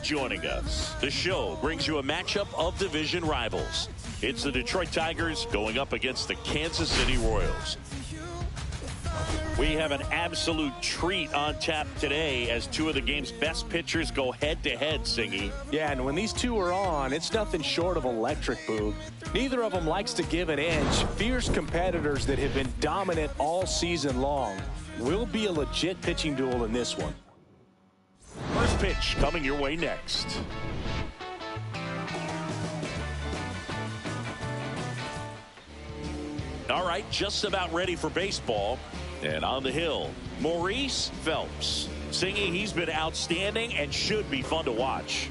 joining us. The show brings you a matchup of division rivals. It's the Detroit Tigers going up against the Kansas City Royals. We have an absolute treat on tap today as two of the game's best pitchers go head-to-head, Singy. Yeah, and when these two are on, it's nothing short of electric, Boog. Neither of them likes to give an inch. Fierce competitors that have been dominant all season long. Will be a legit pitching duel in this one. First pitch coming your way next. All right, just about ready for baseball. And on the hill, Maurice Phelps. Singy, he's been outstanding and should be fun to watch.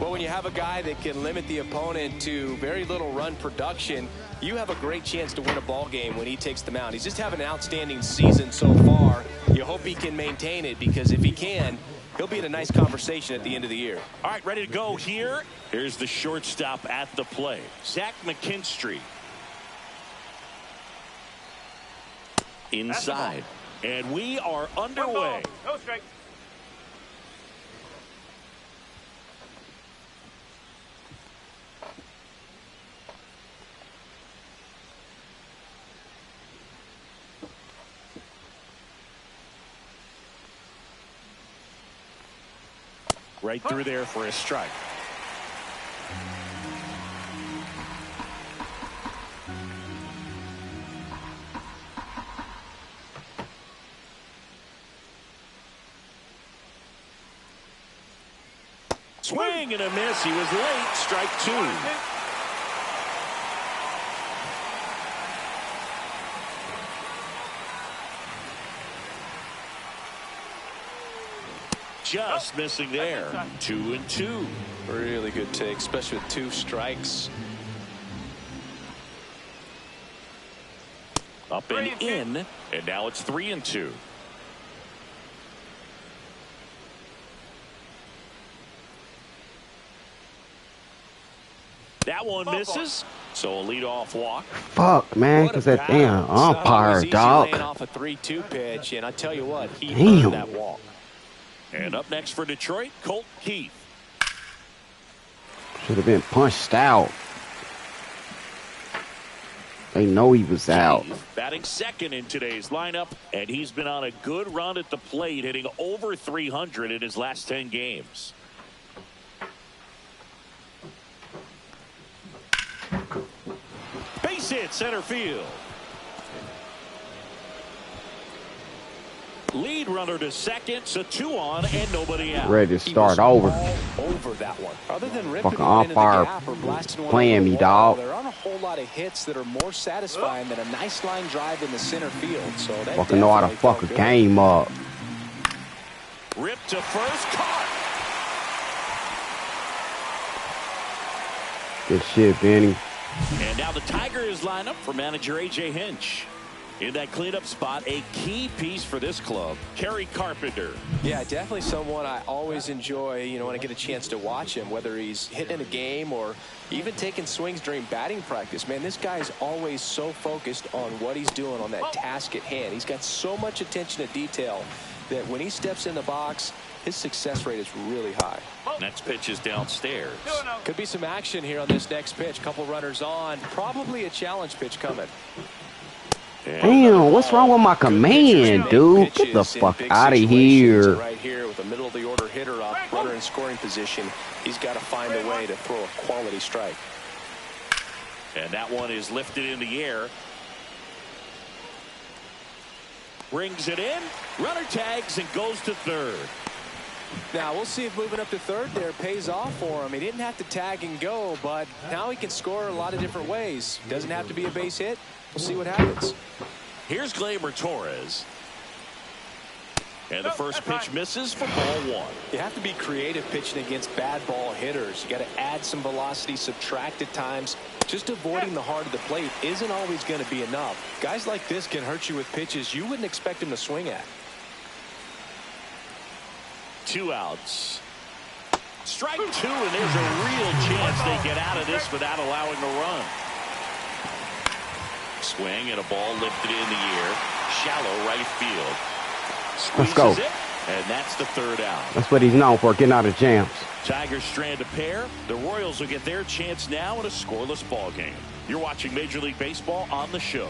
Well, when you have a guy that can limit the opponent to very little run production, you have a great chance to win a ball game when he takes the mound. He's just having an outstanding season so far. You hope he can maintain it, because if he can, he'll be in a nice conversation at the end of the year. All right, ready to go here. Here's the shortstop at the plate, Zach McKinstry. Inside, and we are underway. No strike. Right through there for a strike. Swing and a miss. He was late. Strike two. Just missing there. 2-2. Really good take, especially with 2 strikes. Up and in, and now it's 3-2. That one misses, so a leadoff walk. Fuck, man, because that damn umpire, dog. Off a 3-2 pitch, and I tell you what, he earned that walk. And up next for Detroit, Colt Keith. Should have been punched out. They know he was out. Batting second in today's lineup, and he's been on a good run at the plate, hitting over 300 in his last 10 games. Base hit center field. Lead runner to second, so 2 on and nobody out. Ready to start over. Over that one. Other than ripping Fucking one into the umpire gap or blasting one playing me, dog. There aren't a whole lot of hits that are more satisfying than a nice line drive in the center field. So that fucking know how to fuck a game up. Rip to first, caught. Good shit, Benny. And now the Tigers line up for manager A.J. Hinch. In that cleanup spot, a key piece for this club, Kerry Carpenter. Yeah, definitely someone I always enjoy, when I get a chance to watch him, whether he's hitting in a game or even taking swings during batting practice. Man, this guy is always so focused on what he's doing on that task at hand. He's got so much attention to detail that when he steps in the box, his success rate is really high. Next pitch is downstairs. Could be some action here on this next pitch. Couple runners on. Probably a challenge pitch coming. Damn, what's wrong with my command, dude? Get the fuck out of here. Right here with a middle of the order hitter up, runner in scoring position. He's got to find a way to throw a quality strike. And that one is lifted in the air. Brings it in. Runner tags and goes to third. Now we'll see if moving up to third there pays off for him. He didn't have to tag and go, but now he can score a lot of different ways. Doesn't have to be a base hit. We'll see what happens. Here's Gleyber Torres. And the first pitch misses for ball 1. You have to be creative pitching against bad ball hitters. You got to add some velocity, subtract at times. Just avoiding the heart of the plate isn't always going to be enough. Guys like this can hurt you with pitches you wouldn't expect him to swing at. 2 outs. Strike 2, and there's a real chance they get out of this without allowing a run. Swing and a ball lifted in the air. Shallow right field. Let's go. It, And that's the third out. That's what he's known for, getting out of jams. Tigers strand a pair. The Royals will get their chance now in a scoreless ball game. You're watching Major League Baseball on the show.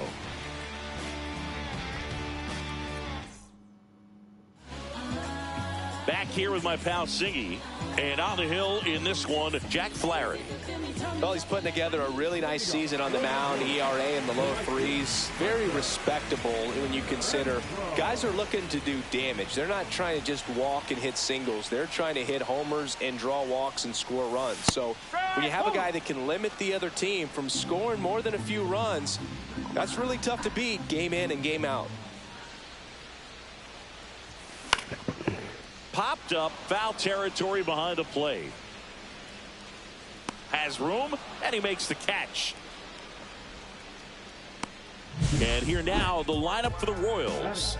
Back here with my pal Singy, and on the hill in this one, Jack Flaherty. Well, he's putting together a really nice season on the mound. ERA in the low 3s. Very respectable when you consider guys are looking to do damage. They're not trying to just walk and hit singles. They're trying to hit homers and draw walks and score runs. So when you have a guy that can limit the other team from scoring more than a few runs, that's really tough to beat game in and game out. Popped up, foul territory behind the plate. Has room, and he makes the catch. And here now, the lineup for the Royals.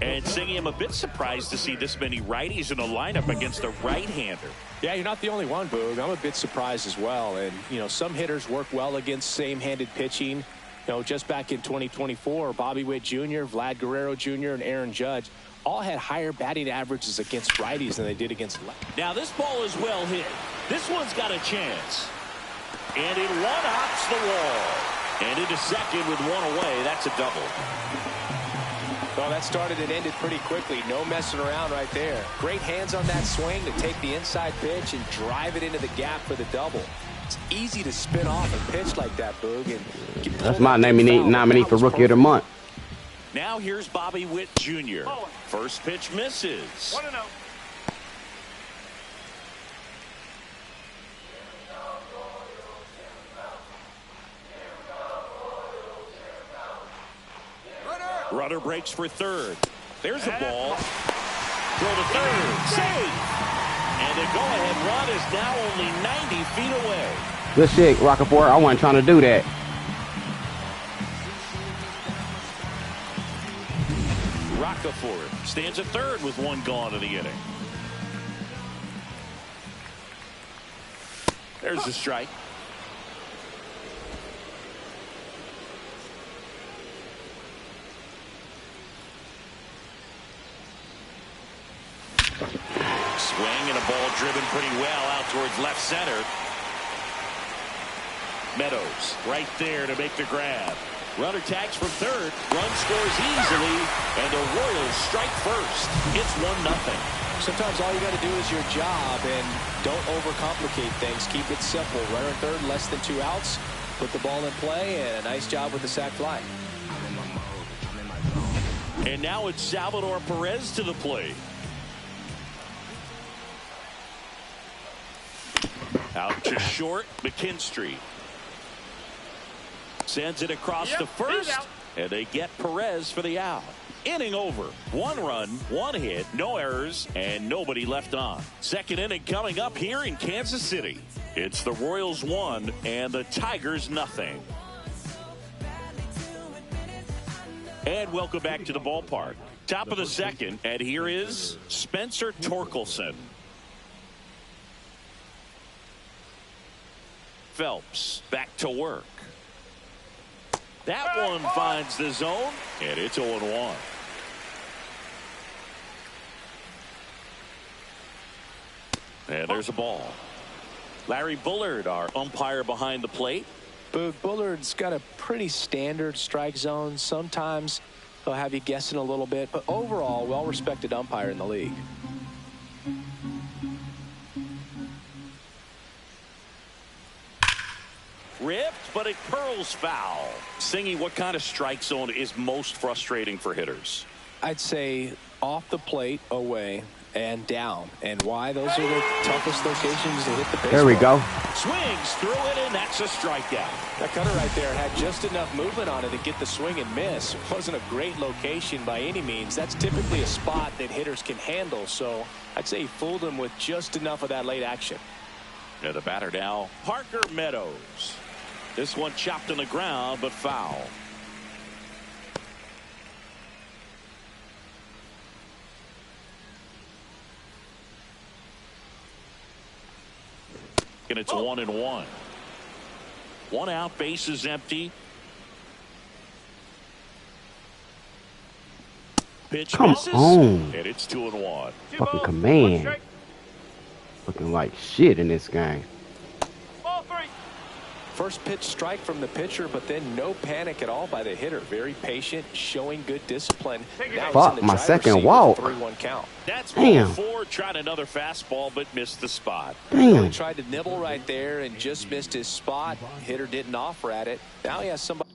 And Singy, I'm a bit surprised to see this many righties in a lineup against a right-hander. Yeah, you're not the only one, Boog. I'm a bit surprised as well. And, you know, some hitters work well against same-handed pitching. You know, just back in 2024, Bobby Witt Jr., Vlad Guerrero Jr., and Aaron Judge all had higher batting averages against righties than they did against lefties. Now this ball is well hit. This one's got a chance. And it one-hops the wall. And into second with one away. That's a double. Well, that started and ended pretty quickly. No messing around right there. Great hands on that swing to take the inside pitch and drive it into the gap for the double. It's easy to spin off a pitch like that, Boog. And that's my nominee for Rookie of the Month. Now here's Bobby Witt Jr. First pitch misses. 1-0. Runner breaks for third. There's the ball. Throw to third. Safe. And the go-ahead run is now only 90 feet away. Good shit, Rockefeller. I wasn't trying to do that. Rockefeller stands at third with one gone in the inning. There's the strike. Swing and a ball driven pretty well out towards left center. Meadows right there to make the grab. Runner tags from third. Run scores easily, and the Royals strike first. It's 1-0. Sometimes all you got to do is your job, and don't overcomplicate things. Keep it simple. Runner third, less than 2 outs. Put the ball in play, and a nice job with the sac fly. And now it's Salvador Perez to the plate. Out to short, McKinstry. Sends it across to first, and they get Perez for the out. Inning over. 1 run, 1 hit, no errors, and nobody left on. Second inning coming up here in Kansas City. It's the Royals 1 and the Tigers 0. And welcome back to the ballpark. Top of the second, and here is Spencer Torkelson. Phelps back to work. That one finds the zone, and it's 0-1. And there's a ball. Larry Bullard, our umpire behind the plate. Boog, Bullard's got a pretty standard strike zone. Sometimes they'll have you guessing a little bit, but overall, well-respected umpire in the league. Ripped, but it curls foul. Singy, what kind of strike zone is most frustrating for hitters? I'd say off the plate, away, and down. And why? Those are the toughest locations to hit the baseball. There we go. Swings through it, and that's a strikeout. That cutter right there had just enough movement on it to get the swing and miss. It wasn't a great location by any means. That's typically a spot that hitters can handle. So I'd say he fooled him with just enough of that late action. And the batter now, Parker Meadows. This one chopped on the ground, but foul. And it's 1-1. 1 out, base is empty. Pitch Come misses, on. and it's 2-1. Fucking command. Looking like shit in this game. First pitch strike from the pitcher, but then no panic at all by the hitter. Very patient, showing good discipline. Fuck, my second walk. 3-1 count. That's ball 4. Tried another fastball, but missed the spot. Damn. He tried to nibble right there and just missed his spot. Hitter didn't offer at it. Now he has somebody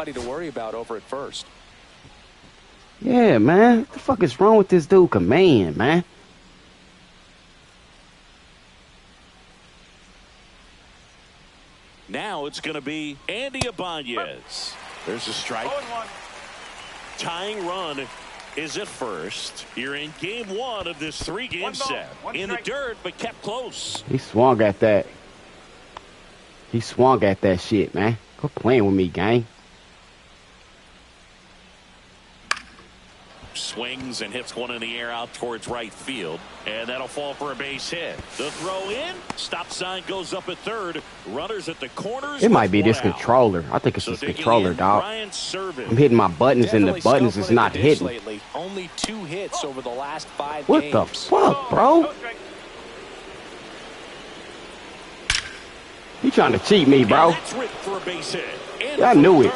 to worry about over at first. Yeah, man. What the fuck is wrong with this dude command, man? Now it's going to be Andy Ibanez. There's a strike. Tying run is at first. You're in game 1 of this 3-game set. In the dirt, but kept close. He swung at that. He swung at that shit, man. Quit playing with me, gang. Swings and hits one in the air out towards right field. And that'll fall for a base hit. The throw in. Stop sign goes up at third. Runners at the corners. It might be this controller. I think it's this controller, dog. I'm hitting my buttons and the buttons is not hitting. Lately. Only 2 hits over the last 5 what games. The fuck, bro? He trying to cheat me, bro. Yeah, I knew it.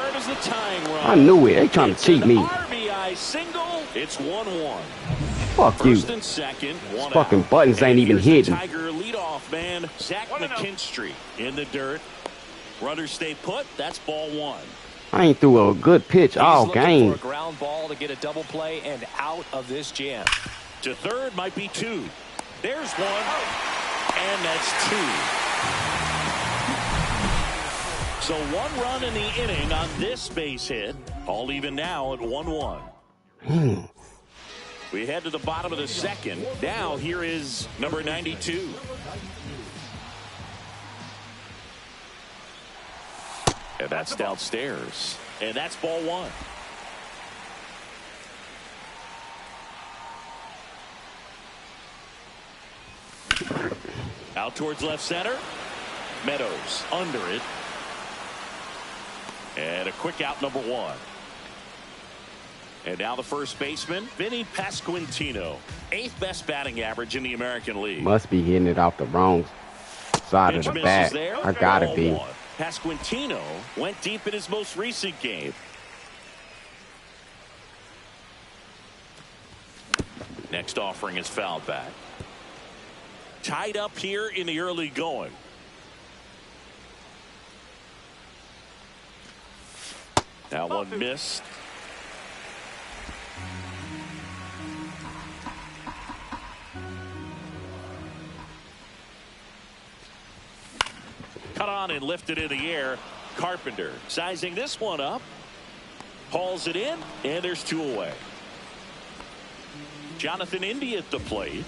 I knew it. They trying to cheat me. Single. It's 1-1. Fuck you. First and second, These fucking buttons ain't even hitting. Tiger leadoff man, Zach McKinstry in the dirt. Runners stay put. That's ball 1. I ain't threw a good pitch all game. For a ground ball to get a double play and out of this jam. To third might be 2. There's 1, and that's 2. So 1 run in the inning on this base hit. All even now at 1-1. We head to the bottom of the second. Now here is number 92. And that's downstairs. And that's ball 1. Out towards left center. Meadows under it. And a quick out, number 1. And now the first baseman, Vinny Pasquantino. 8th best batting average in the American League. Must be hitting it off the wrong side of the bat. I gotta be. Pasquantino went deep in his most recent game. Next offering is fouled back. Tied up here in the early going. Now one missed. Cut on and lifted in the air. Carpenter sizing this one up. Hauls it in, and there's 2 away. Jonathan India at the plate.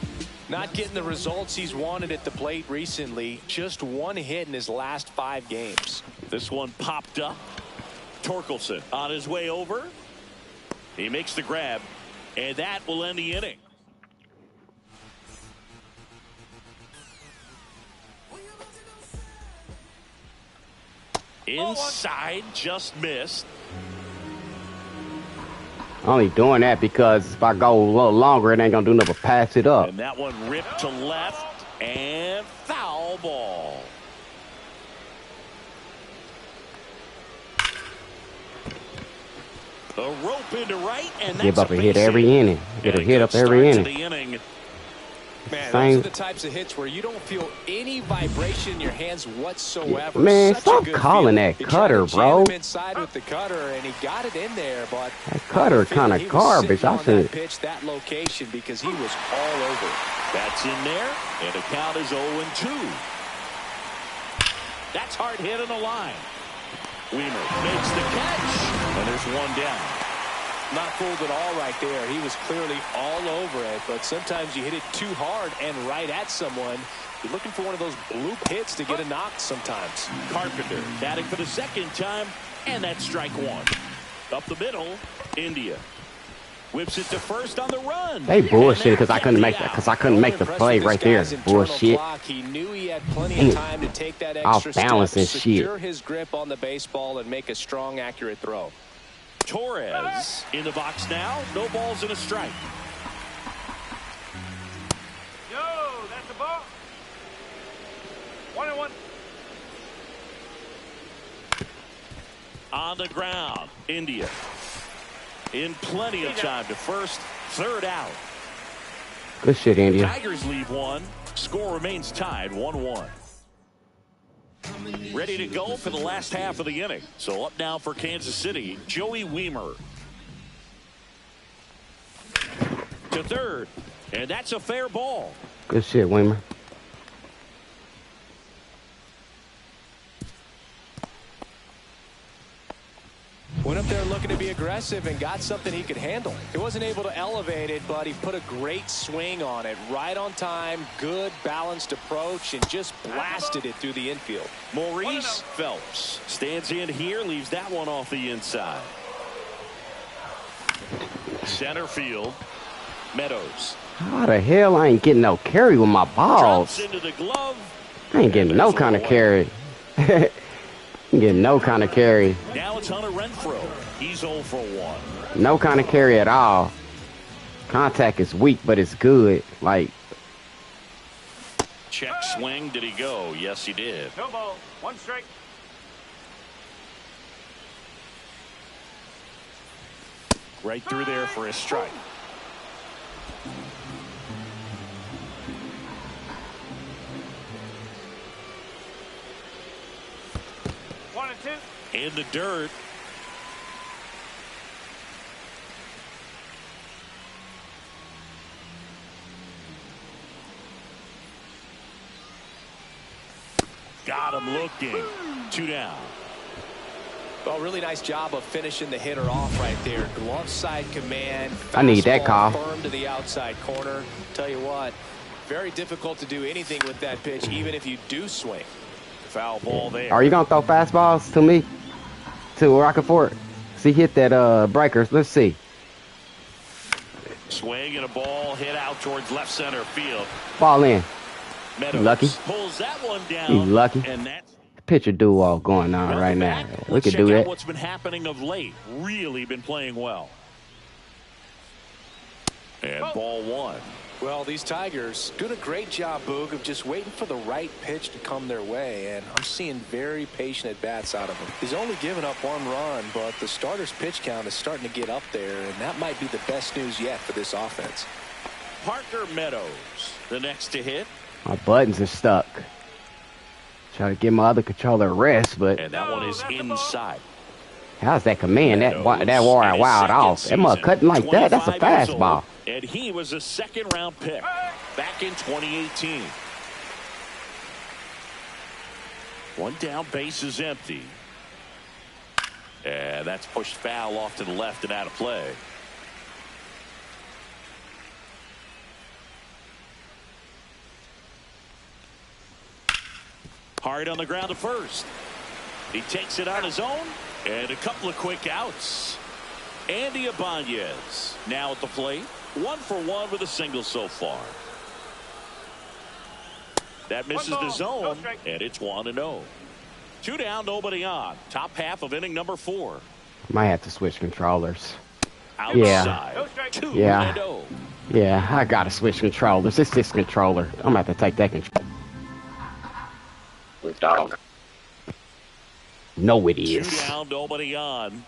Not getting the results he's wanted at the plate recently. Just 1 hit in his last 5 games. This one popped up. Torkelson on his way over. He makes the grab, and that will end the inning. Inside, just missed. Only doing that because if I go a little longer, it ain't gonna do nothing but pass it up. And that one ripped to left, and foul ball. A rope into right, and that's give up a hit every inning. Get a hit up every inning. Man, those are the types of hits where you don't feel any vibration in your hands whatsoever. Man, stop calling that cutter, bro. Inside with the cutter, and he got it in there, but that cutter kind of garbage. I said pitch that location because he was all over. That's in there, and the count is 0-2. That's hard hit on the line. Weimer makes the catch, and there's 1 down. Not fooled at all right there. He was clearly all over it, but sometimes you hit it too hard and right at someone. You're looking for one of those bloop hits to get a knock sometimes. Carpenter batting for the 2nd time, and that's strike 1. Up the middle, India whips it to first on the run. They bullshit because I couldn't make that the play right there. Bullshit. He knew he had plenty of time to take that extra off balance step, and shit. secure his grip on the baseball and make a strong, accurate throw. Torres in the box now. No balls and a strike. Yo, that's a ball. 1-1. On the ground, India in plenty of time to first, third out. Good shit, India. Tigers leave one. Score remains tied 1-1. Ready to go for the last half of the inning. So up now for Kansas City, Joey Wiemer. To third, and that's a fair ball. Good shit, Weimer. Went up there looking to be aggressive and got something he could handle. He wasn't able to elevate it, but he put a great swing on it. Right on time, good balanced approach, and just blasted it through the infield. Maurice Phelps stands in here, leaves that one off the inside. Center field, Meadows. How the hell I ain't getting no carry with my balls? Drops into the glove. I ain't getting no kind of carry. I ain't getting no kind of carry. Now it's Hunter Renfroe. He's 0 for 1. No kind of carry at all. Contact is weak, but it's good. Like, check swing. Did he go? Yes, he did. No ball. 1 strike. Right through there for a strike. In the dirt. Got him looking. 2 down. Well, really nice job of finishing the hitter off right there. Glove side command. I need that call. Firm to the outside corner. Tell you what, very difficult to do anything with that pitch, even if you do swing. Foul ball there. Are you gonna throw fastballs to me? To Rockefort? See, hit that breakers. Let's see. Swing and a ball hit out towards left center field. Ball in. Meadows Lucky. Pulls that one down. He's lucky. And that's Pitcher duo going on right now. We could do that. What's been happening of late? Really been playing well. And ball 1. Well, these Tigers doing a great job, Boog, of just waiting for the right pitch to come their way, and I'm seeing very patient at-bats out of him. He's only given up 1 run, but the starter's pitch count is starting to get up there, and that might be the best news yet for this offense. Parker Meadows, the next to hit. My buttons are stuck. Try to give my other controller a rest, but And that one is inside. how's that command? That wore wild off. That mug cutting like that. That's a fastball. And he was a second-round pick back in 2018. 1 down, base is empty. And that's pushed foul off to the left and out of play. Hard on the ground to first. He takes it on his own, and a couple of quick outs. Andy Ibanez now at the plate. 1 for 1 with a single so far. That misses the zone, and it's 1-0. 2 down, nobody on. Top half of inning number 4. Might have to switch controllers. Outside. 2-0. Yeah, I gotta switch controllers. It's this controller. I'm gonna have to take that controller. Dog. No, it is. 2 down, nobody on.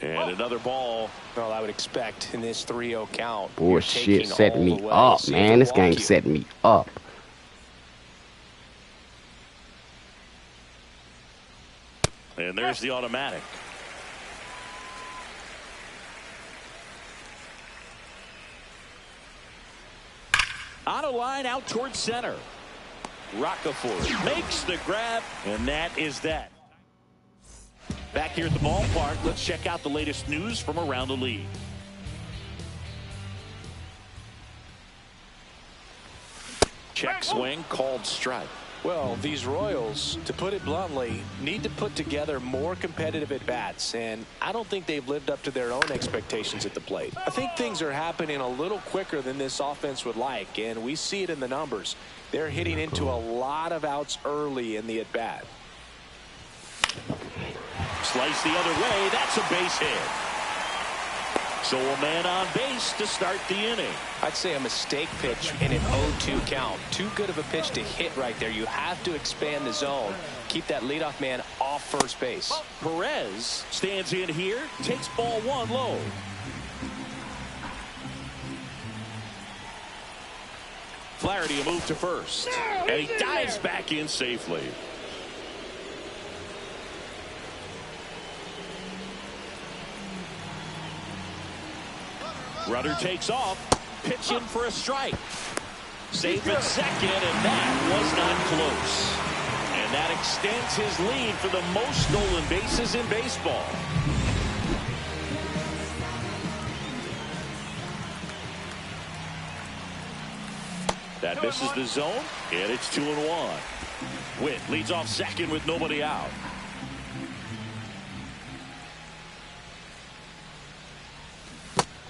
And another ball. Well, I would expect in this 3-0 count. Bullshit, setting me up, man. This game's setting me up. And there's the automatic. On a line out towards center. Rockefort makes the grab, and that is that. Back here at the ballpark, let's check out the latest news from around the league. Check swing, called strike. Well, these Royals, to put it bluntly, need to put together more competitive at-bats, and I don't think they've lived up to their own expectations at the plate. I think things are happening a little quicker than this offense would like, and we see it in the numbers. They're hitting into a lot of outs early in the at-bat. Slice the other way. That's a base hit. So a man on base to start the inning. I'd say a mistake pitch in an 0-2 count. Too good of a pitch to hit right there. You have to expand the zone. Keep that leadoff man off first base. Perez stands in here, takes ball one low. Flaherty a move to first. And he dives back in safely. Runner takes off, pitch in for a strike. Safe at second, and that was not close. And that extends his lead for the most stolen bases in baseball. That misses the zone, and it's 2-1. Witt leads off second with nobody out.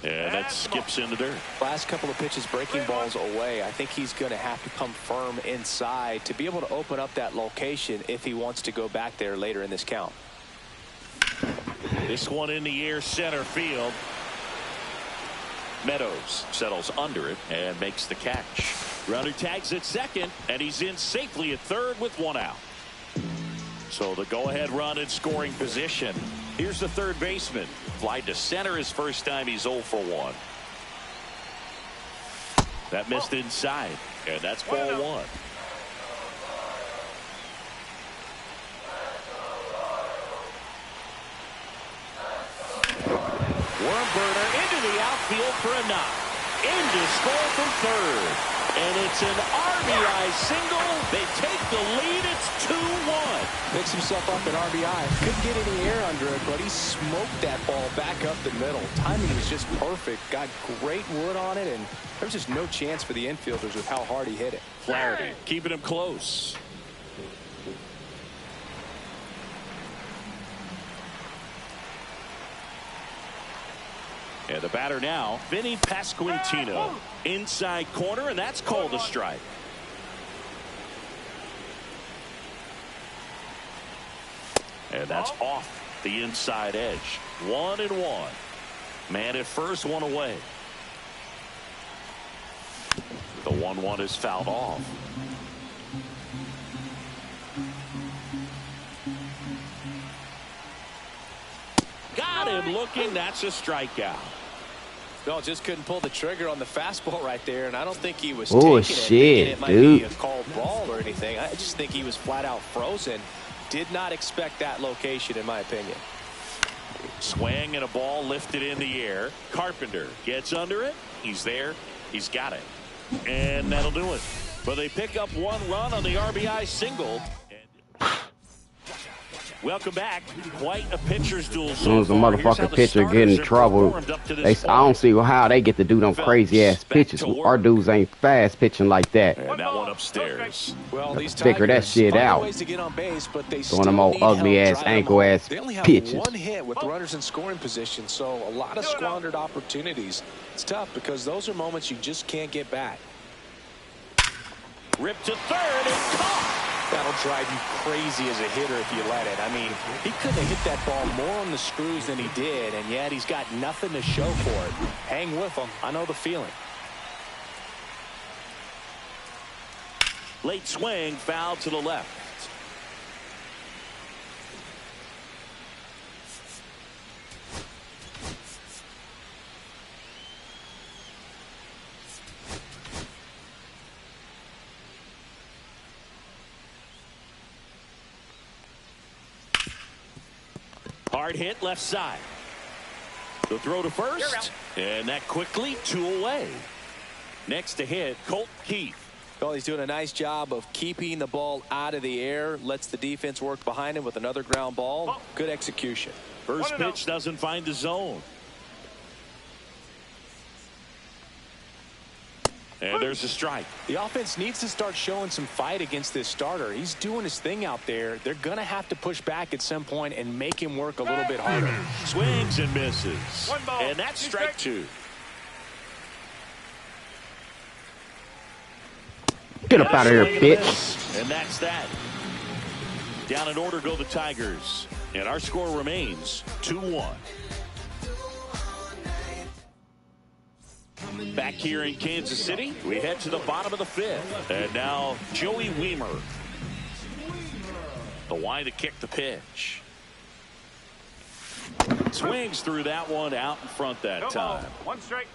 And that skips in the dirt. Last couple of pitches breaking balls away. I think he's going to have to come firm inside to be able to open up that location if he wants to go back there later in this count. This one in the air, center field. Meadows settles under it and makes the catch. Runner tags at second, and he's in safely at third with one out. So the go-ahead run in scoring position. Here's the third baseman. Fly to center his first time. He's 0 for 1. That missed inside, and that's ball one. Worm burner into the outfield for a knock. In to score from third. And it's an RBI single. They take the lead. It's 2-1. Picks himself up at RBI. Couldn't get any air under it, but he smoked that ball back up the middle. Timing was just perfect. Got great wood on it, and there was just no chance for the infielders with how hard he hit it. Flaherty keeping him close. And the batter now, Vinny Pasquantino. Inside corner, and that's called a strike. And that's off the inside edge. 1-1. Man at first, one away. The 1-1 is fouled off. Got him looking. That's a strikeout. No, just couldn't pull the trigger on the fastball right there, and I don't think he was oh, taking shit, it might dude. be a called ball or anything. I just think he was flat out frozen. Did not expect that location, in my opinion. Swing and a ball lifted in the air. Carpenter gets under it. He's there. He's got it. And that'll do it. But they pick up one run on the RBI single. Welcome back. Quite a pitcher's duel. As soon as a motherfucking pitcher get in trouble, I don't see how they get to do them crazy ass pitches. Our dudes ain't fast pitching like that. And that one upstairs. Well, these figure that shit out. ways to get on base, but they Doing them old ugly ass ankle ass They only have pitches. one hit with runners in scoring position, so a lot of squandered opportunities. It's tough because those are moments you just can't get back. Ripped to third and caught. That'll drive you crazy as a hitter if you let it. I mean, he couldn't have hit that ball more on the screws than he did, and yet he's got nothing to show for it. Hang with him. I know the feeling. Late swing, foul to the left. Hard hit left side. The throw to first, and that quickly 2 away. Next to hit, Colt Keith. Well, he's doing a nice job of keeping the ball out of the air. Lets the defense work behind him with another ground ball. Good execution. First pitch doesn't find the zone. And there's a strike. The offense needs to start showing some fight against this starter. He's doing his thing out there. They're going to have to push back at some point and make him work a little bit harder. Swings and misses. And that's strike 2. Get up out of here, bitch. And that's that. Down in order go the Tigers. And our score remains 2-1. Back here in Kansas City, we head to the bottom of the fifth. And now Joey Weimer. The wide to kick the pitch. Swings through that one out in front that time. One strike.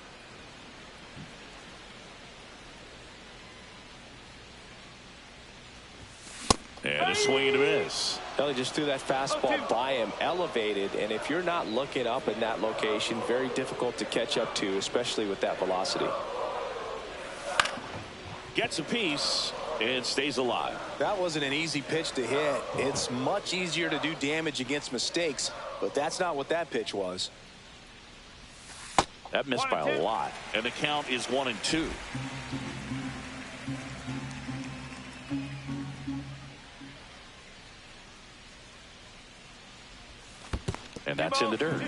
And a swing and a miss. Well, he just threw that fastball by him, elevated, and if you're not looking up in that location, very difficult to catch up to, especially with that velocity. Gets a piece and stays alive. That wasn't an easy pitch to hit. It's much easier to do damage against mistakes, but that's not what that pitch was. That missed by a lot, and the count is 1-2. And that's in the dirt.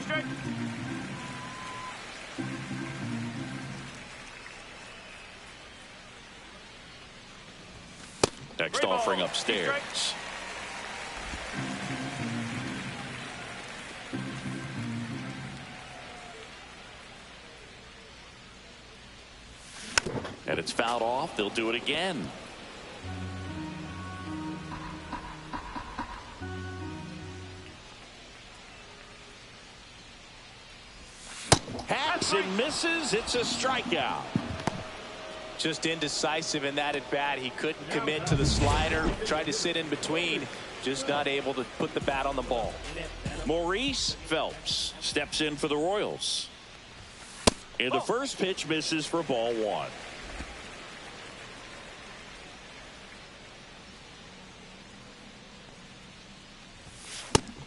Next offering upstairs. And it's fouled off. They'll do it again. Hacks and misses. It's a strikeout. Just indecisive in that at bat. He couldn't commit to the slider. Tried to sit in between. Just not able to put the bat on the ball. Maurice Phelps steps in for the Royals. And the first pitch misses for ball one.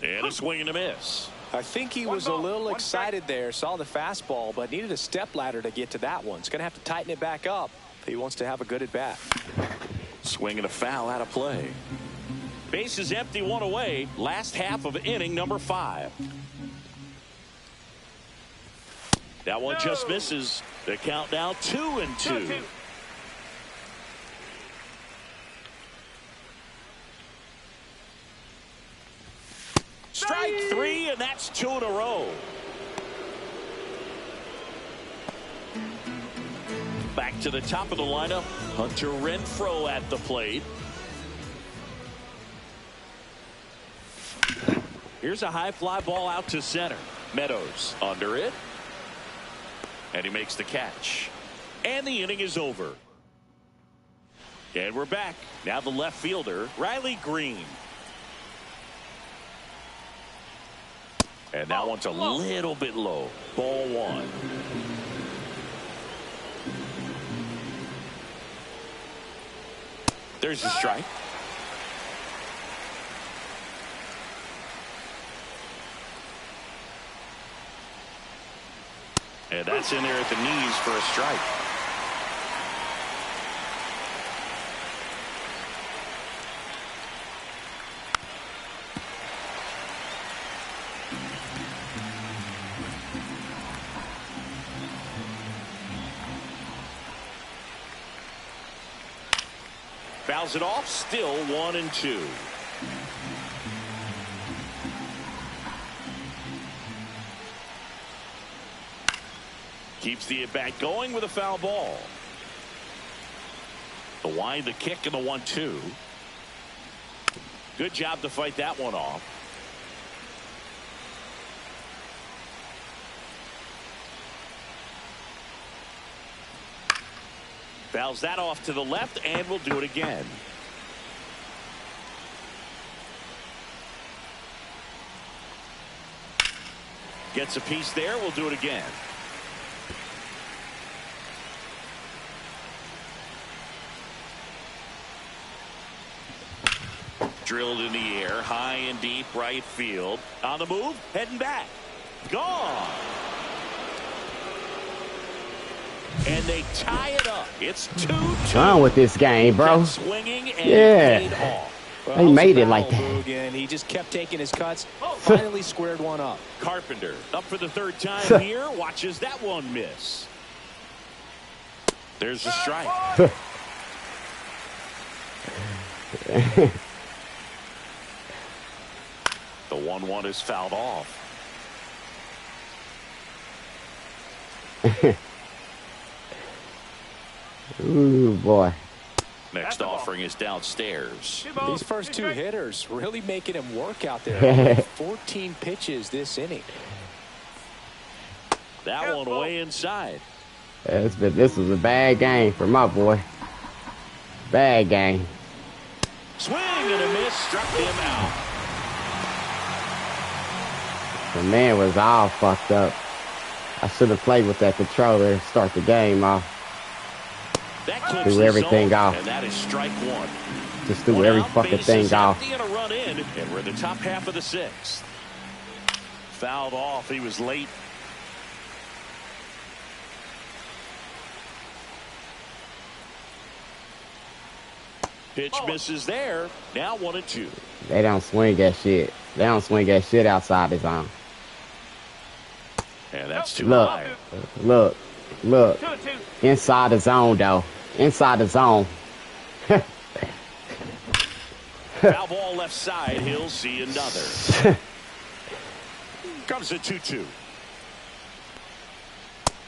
And a swing and a miss. I think he was a little excited there, saw the fastball, but needed a step ladder to get to that one. He's going to have to tighten it back up if he wants to have a good at bat. Swing and a foul out of play. Base is empty, one away. Last half of inning number 5. That one just misses. The count now 2-2. Strike 3, and that's 2 in a row. Back to the top of the lineup. Hunter Renfroe at the plate. Here's a high fly ball out to center. Meadows under it. And he makes the catch. And the inning is over. And we're back. Now the left fielder, Riley Green. And that one's a little bit low. Ball 1. There's the strike. And that's in there at the knees for a strike. Fouls it off, still 1-2. Keeps the at-bat going with a foul ball. The wide, the kick, and the 1-2. Good job to fight that one off. Fouls that off to the left, and we'll do it again. Gets a piece there. We'll do it again. Drilled in the air, high and deep right field. On the move, heading back. Gone. And they tie it up. It's 2-2. What's wrong with this game, bro? Swinging and Yeah. Well, They made it like that. Again, he just kept taking his cuts. Finally squared one up. Carpenter up for the third time here. Watches that one miss. There's a strike. The 1-1 is fouled off. Ooh, boy. Next offering is downstairs. These first two hitters really making him work out there. 14 pitches this inning. That one way inside. This was a bad game for my boy. Bad game. Swing and a miss, struck him out. The man was all fucked up. I should have played with that controller and start the game off. That clips threw everything zone, off. And that is strike one. Just threw every fucking thing off. And a run in, and we're in the top half of the sixth. Fouled off. He was late. Pitch misses there. Now 1-2. They don't swing that shit. They don't swing that shit outside the zone. And that's too Look, high. look. Inside the zone, though. Inside the zone. Foul ball left side. He'll see another. Comes a 2-2.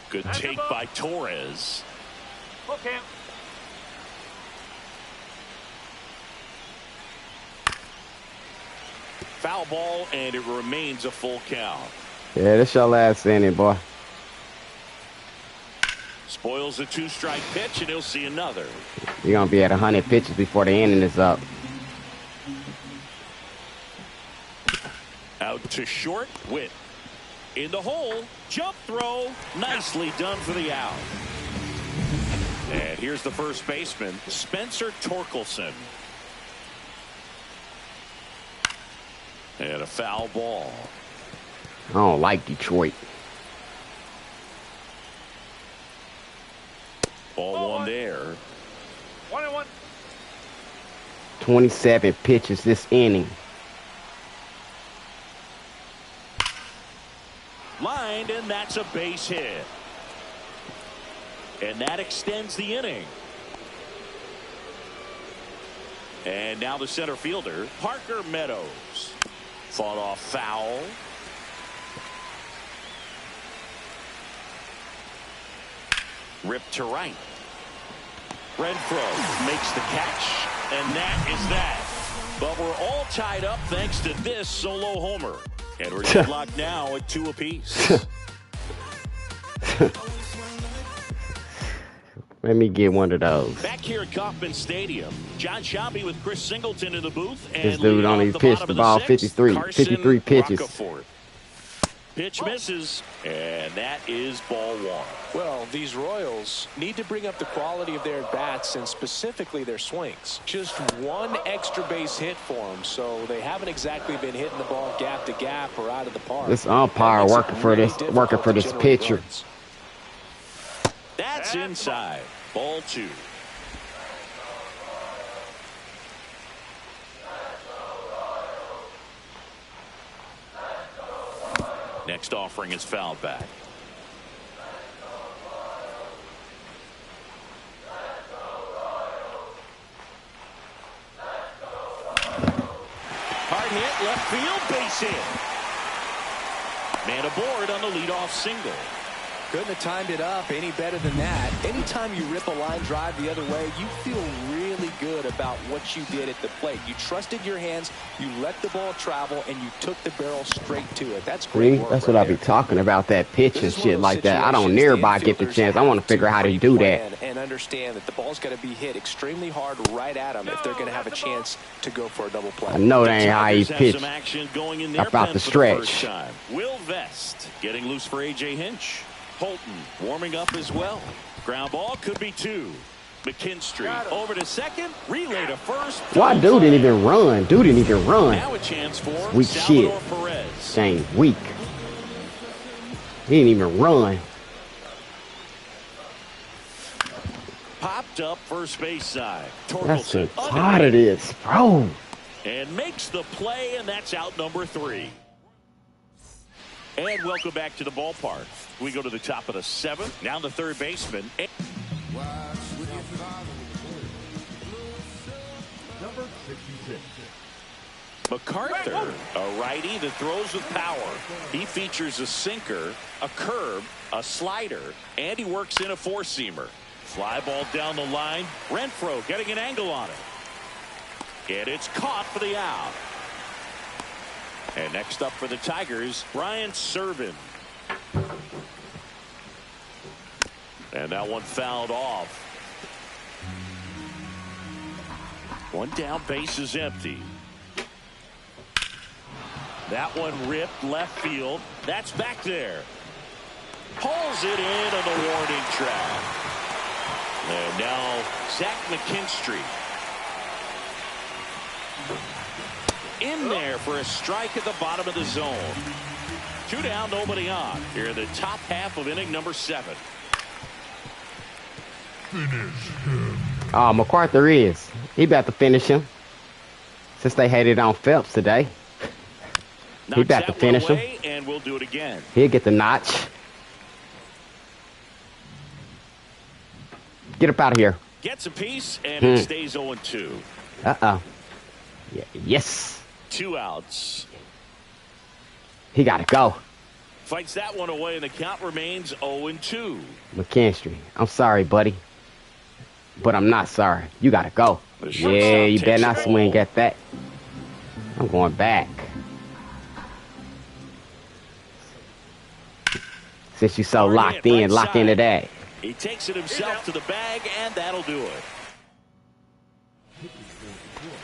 Good take by Torres. Hook him. Foul ball, and it remains a full count. Yeah, this your last inning, boy. Spoils a 2-strike pitch, and he'll see another. You're going to be at 100 pitches before the inning is up. Out to short. Witt in the hole. Jump throw. Nicely done for the out. And here's the first baseman, Spencer Torkelson. And a foul ball. I don't like Detroit. Ball one there. 1-1. 27 pitches this inning. Lined, and that's a base hit. And that extends the inning. And now the center fielder, Parker Meadows. Fought off foul. Ripped to right. Renfroe makes the catch, and that is that. But we're all tied up thanks to this solo homer. And we're deadlocked now at 2 apiece. Let me get one of those. Back here at Kauffman Stadium, John Schaube with Chris Singleton in the booth. And This dude only pitched the ball 53 pitches. Rockefeller. Pitch misses, and that is ball one. Well, these Royals need to bring up the quality of their bats and specifically their swings. Just one extra base hit for them, so they haven't exactly been hitting the ball gap to gap or out of the park. This umpire working for this pitcher. That's inside. Ball two. Next offering is fouled back. Hard hit, left field, base hit. Man aboard on the leadoff single. Couldn't have timed it up any better than that. Anytime you rip a line drive the other way, you feel really good about what you did at the plate. You trusted your hands, you let the ball travel, and you took the barrel straight to it. That's great work. That's what I be talking about, that pitch and shit like that. I don't nearby get the chance. I want to figure out how to do that. And understand that the ball's got to be hit extremely hard right at them if they're going to have a chance to go for a double play. I know that ain't how he pitched. About the For stretch. Will Vest getting loose for A.J. Hinch. Holton warming up as well. Ground ball could be two. McKinstry over to second. Relay to first. Why dude didn't even run? Dude didn't even run. Now a chance for Weak shit. Salvador Perez. Dang, weak. He didn't even run. Popped up first base side. That's so Torkelson tired of this, bro. and makes the play, and that's out number 3. And welcome back to the ballpark. We go to the top of the 7th. Now the third baseman. Number 66. MacArthur, a righty that throws with power. He features a sinker, a curve, a slider, and he works in a four-seamer. Fly ball down the line. Renfroe getting an angle on it. And it's caught for the out. And next up for the Tigers, Ryan Serven. And that one fouled off. One down, base is empty. That one ripped left field. That's back there. Pulls it in on the warning track. And now Zach McKinstry. In there for a strike at the bottom of the zone. 2 down, nobody on. Here in the top half of inning number 7. Oh, MacArthur is. He about to finish him. Since they had it on Phelps today. He about to finish him. And we'll do it again. He'll get the notch. Get up out of here. Gets a piece, and it stays 0-2. Uh-oh. Yeah, yes. 2 outs. He got to go. Fights that one away, and the count remains 0-2. McKinstry, I'm sorry, buddy. But I'm not sorry. You got to go. Yeah, you better not swing at that. I'm going back. Since you so locked into that. He takes it himself to the bag, and that'll do it.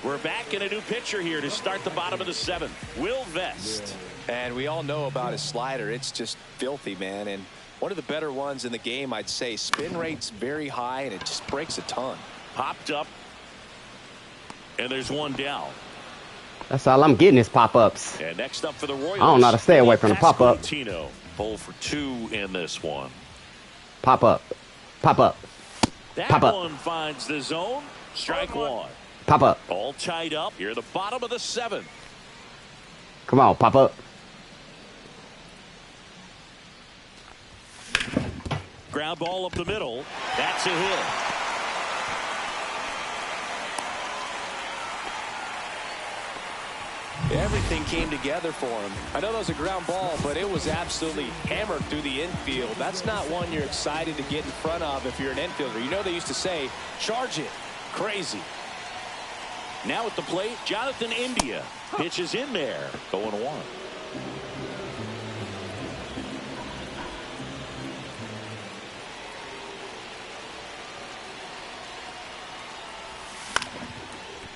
We're back in a new pitcher here to start the bottom of the 7th. Will Vest. And we all know about his slider. It's just filthy, man. And one of the better ones in the game, I'd say. Spin rate's very high, and it just breaks a ton. Popped up. And there's one down. That's all I'm getting is pop-ups. And next up for the Royals. I don't know how to stay away from the pop-up. Pull for 2 in this one. Pop up. Pop up. That pop up. One finds the zone. Strike 1. Pop up. All tied up. Here at the bottom of the 7th. Come on, pop up. Ground ball up the middle. That's a hit. Everything came together for him. I know that was a ground ball, but it was absolutely hammered through the infield. That's not one you're excited to get in front of if you're an infielder. You know they used to say, charge it. Crazy. Now at the plate, Jonathan India pitches in there. 0-1.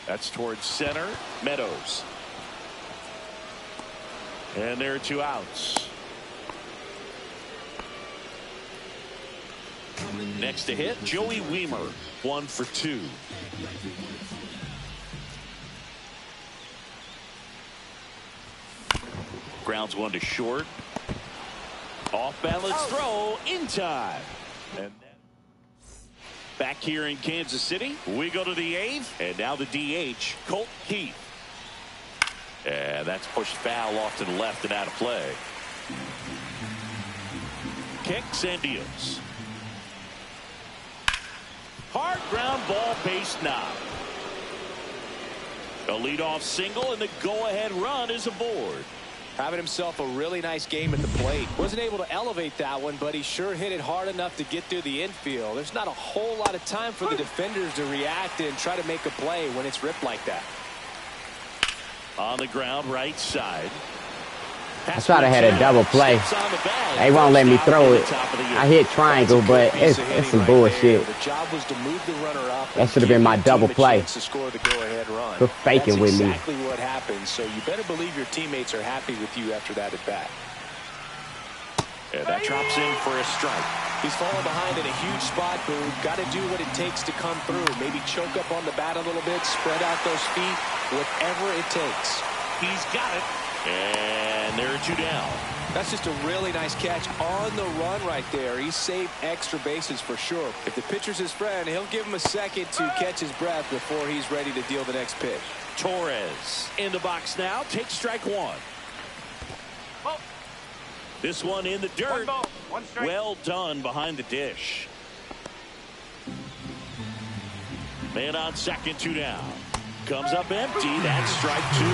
That's towards center. Meadows. And there are 2 outs. Next to hit, Joey Wiemer. 1 for 2. Grounds one to short. Off balance throw in time. And back here in Kansas City, we go to the 8th, and now the DH, Colt Keith. And that's pushed foul off to the left and out of play. Kicks and deals. Hard ground ball, base knock. A leadoff single, and the go-ahead run is aboard. Having himself a really nice game at the plate. Wasn't able to elevate that one, but he sure hit it hard enough to get through the infield. There's not a whole lot of time for the defenders to react and try to make a play when it's ripped like that. On the ground, right side. I tried to hit a double play. They won't let me throw it. I hit triangle, but it's some bullshit. The job was to move the runner up. That should have been my double play. To score the go-ahead run. Quit faking with me. That's exactly what happened. So you better believe your teammates are happy with you after that at bat. And that drops in for a strike. He's fallen behind in a huge spot, Boone. Got to do what it takes to come through. Maybe choke up on the bat a little bit, spread out those feet, whatever it takes. He's got it. And there are 2 down. That's just a really nice catch on the run right there. He saved extra bases for sure. If the pitcher's his friend, he'll give him a second to catch his breath before he's ready to deal the next pitch. Torres in the box now. Takes strike 1. This one in the dirt. 1 ball, 1 strike. Well done behind the dish. Man on second, 2 down. comes up empty. That's strike two.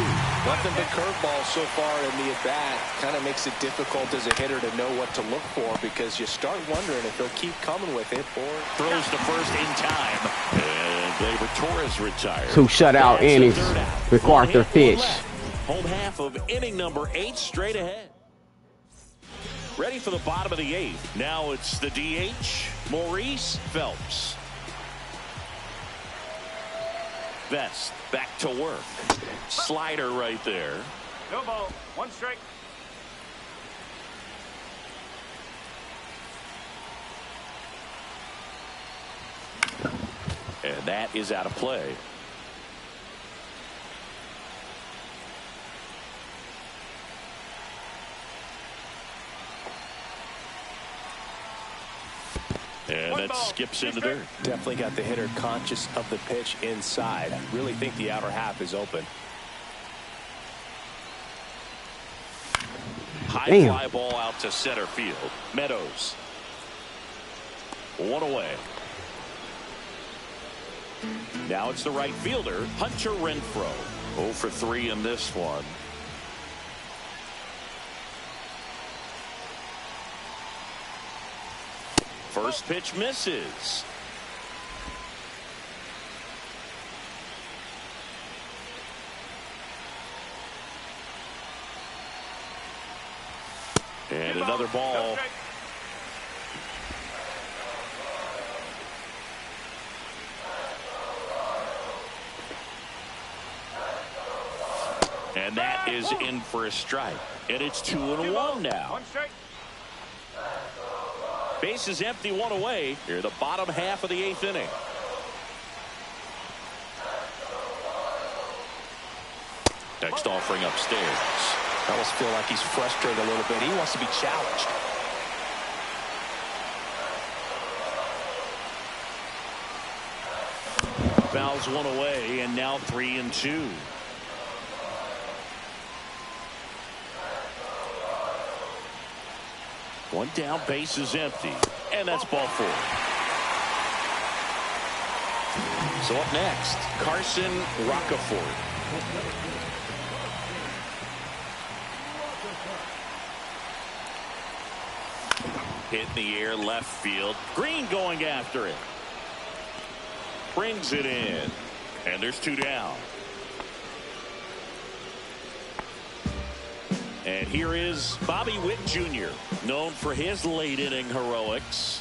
Nothing but curveballs so far in the at-bat. Kind of makes it difficult as a hitter to know what to look for because you start wondering if he'll keep coming with it or throws to first in time. And Gleyber Torres retired. 2 shutout innings required their pitch. Home half of inning number 8 straight ahead. Ready for the bottom of the 8th. Now it's the DH, Maurice Phelps. Vest back to work. Slider right there. No ball. 1 strike. And that is out of play. And that skips into dirt. definitely got the hitter conscious of the pitch inside. I really think the outer half is open. High fly ball out to center field. Meadows. 1 away. Now it's the right fielder, Hunter Renfroe. 0 for 3 in this one. First pitch misses. And another ball. And that is in for a strike. And it's 2-1 now. 1 strike. Base is empty, 1 away. Here, the bottom half of the 8th inning. Next offering upstairs. I almost feel like he's frustrated a little bit. He wants to be challenged. Fouls 1 away, and now 3-2. One down, base is empty, and that's ball 4. So up next, Carson Roccaforte. Hit in the air, left field. Green going after it. Brings it in, and there's 2 down. And here is Bobby Witt Jr., known for his late inning heroics.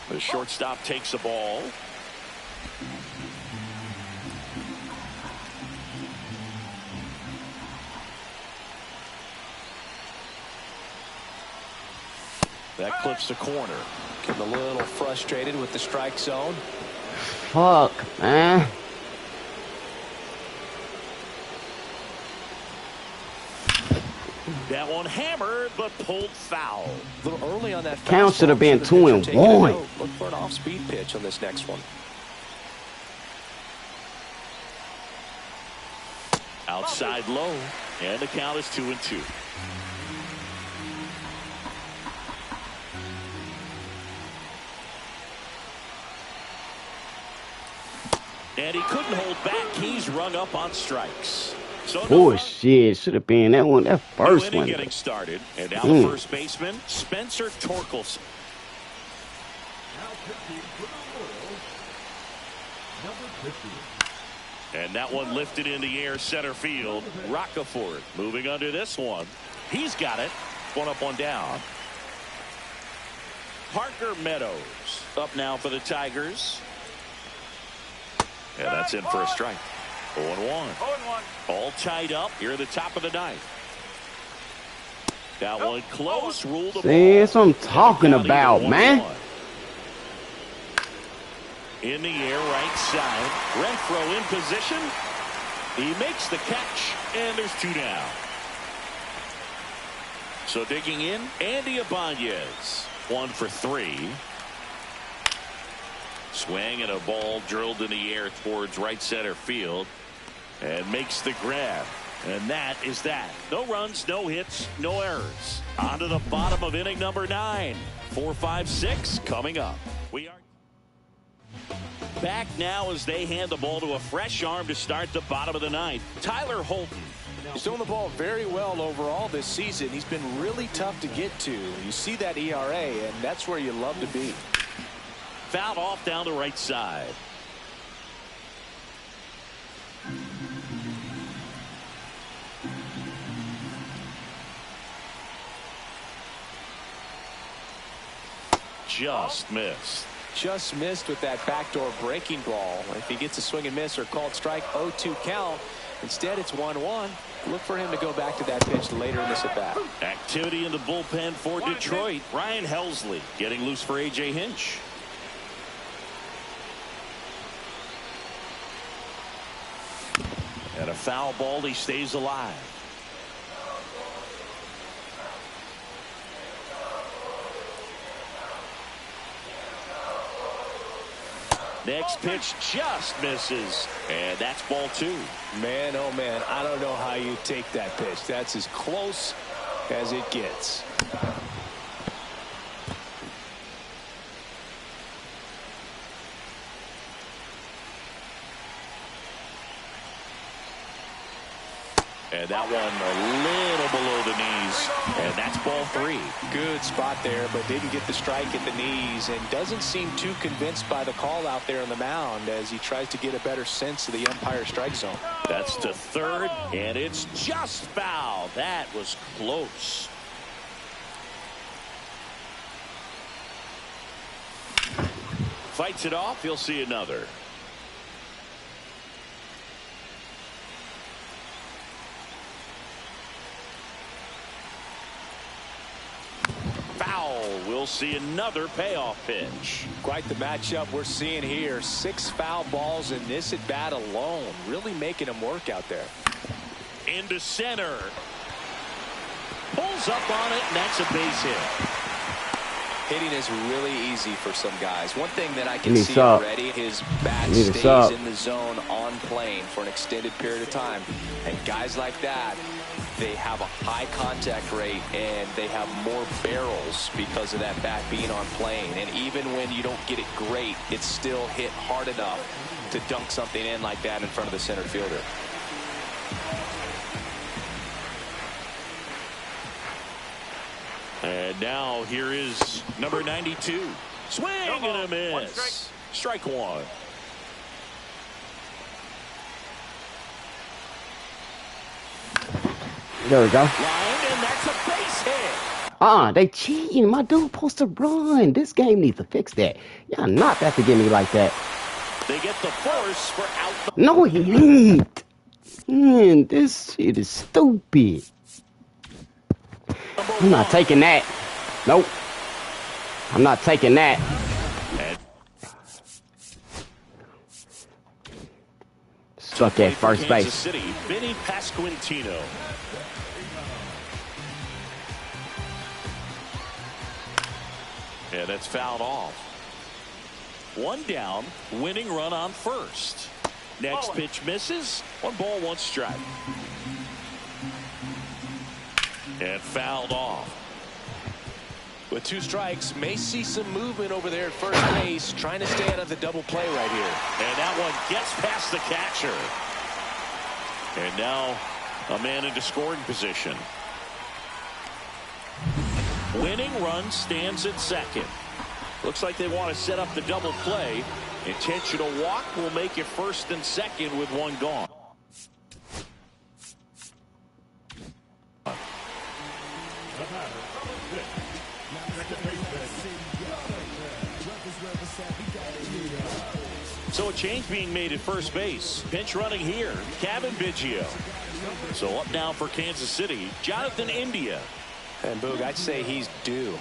The shortstop takes a ball. That clips the corner. Getting a little frustrated with the strike zone. Fuck, man. That one hammered, but pulled foul. A little early on that. Count should have been 2-1. Look for an off-speed pitch on this next one. Outside low, and the count is 2-2. And he couldn't hold back. He's rung up on strikes. So Bullshit. Should have been that one. That first one. Getting started. And now the first baseman, Spencer Torkelson. And that one lifted in the air, center field. Roccaforte moving under this one. He's got it. 1 up, 1 down. Parker Meadows up now for the Tigers. And that's in for a strike. 0-1. 0-1. All tied up here at the top of the 9th. That one close. Ruled the ball. See, that's what I'm talking about, man. In the air, right side. Renfroe in position. He makes the catch, and there's 2 down. So digging in, Andy Ibanez. 1 for 3. Swing and a ball drilled in the air towards right center field. And makes the grab. And that is that. No runs, no hits, no errors. On to the bottom of inning number 9. 4, 5, 6 coming up. We are Back now as they hand the ball to a fresh arm to start the bottom of the ninth. Tyler Holton. He's throwing the ball very well overall this season. He's been really tough to get to. You see that ERA, and that's where you love to be. Fouled off down the right side. Just missed. Just missed with that backdoor breaking ball. If he gets a swing and miss or called strike, 0-2 count. Instead, it's 1-1. Look for him to go back to that pitch later in this at-bat. Activity in the bullpen for Detroit. Ryan Helsley getting loose for A.J. Hinch. And a foul ball. He stays alive. Next pitch just misses. And that's ball 2. Man, oh man, I don't know how you take that pitch. That's as close as it gets. And that one a little below the knees. And that's ball 3. Good spot there, but didn't get the strike at the knees and doesn't seem too convinced by the call out there on the mound as he tries to get a better sense of the umpire strike zone. That's to third, and it's just foul. That was close. Fights it off. He'll see another. We'll see another payoff pitch. Quite the matchup we're seeing here. 6 foul balls in this at bat alone. Really making him work out there. Into center. Pulls up on it, and that's a base hit. Hitting is really easy for some guys. One thing that I can see already, his bat stays in the zone on plane for an extended period of time. And guys like that, they have a high contact rate and they have more barrels because of that bat being on plane. And even when you don't get it great, it's still hit hard enough to dunk something in like that in front of the center fielder. And now here is number 92. Swing and a miss. Strike 1. There we go. Line, and that's a base hit. They cheating. My dude supposed to run. This game needs to fix that. Y'all not that to get me like that. They get the force for out. No, he ain't. Man, this shit is stupid. I'm not taking that. Nope. I'm not taking that. Stuck at first base. City, Vinny Pasquantino. And that's fouled off. 1 down, winning run on first. Next pitch misses. 1 ball, 1 strike. And fouled off. With 2 strikes, may see some movement over there at first base, trying to stay out of the double play right here. And that one gets past the catcher. And now a man into scoring position. Winning run stands at second. Looks like they want to set up the double play. Intentional walk will make it first and second with 1 gone. So a change being made at first base. Pinch running here, Kevin Biggio. So up now for Kansas City, Jonathan India. And Boog, I'd say he's due.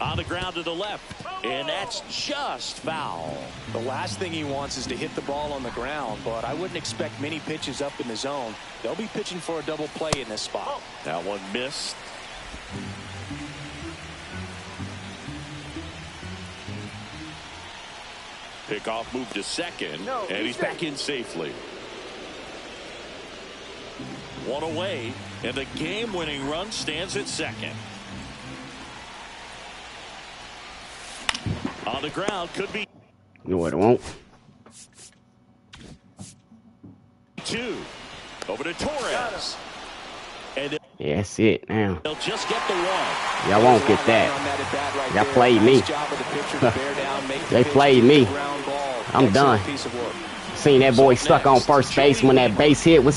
On the ground to the left, and that's just foul. The last thing he wants is to hit the ball on the ground, but I wouldn't expect many pitches up in the zone. They'll be pitching for a double play in this spot. That one missed. Pickoff move to second, and he's back in safely. 1 away, and the game-winning run stands at second. On the ground, could be. No, it won't. 2. Over to Torres. And Yeah, that's it now. they'll just get the one. Y'all won't get that. Y'all played me. They played me. I'm done. Seen that boy stuck on first base when that base hit was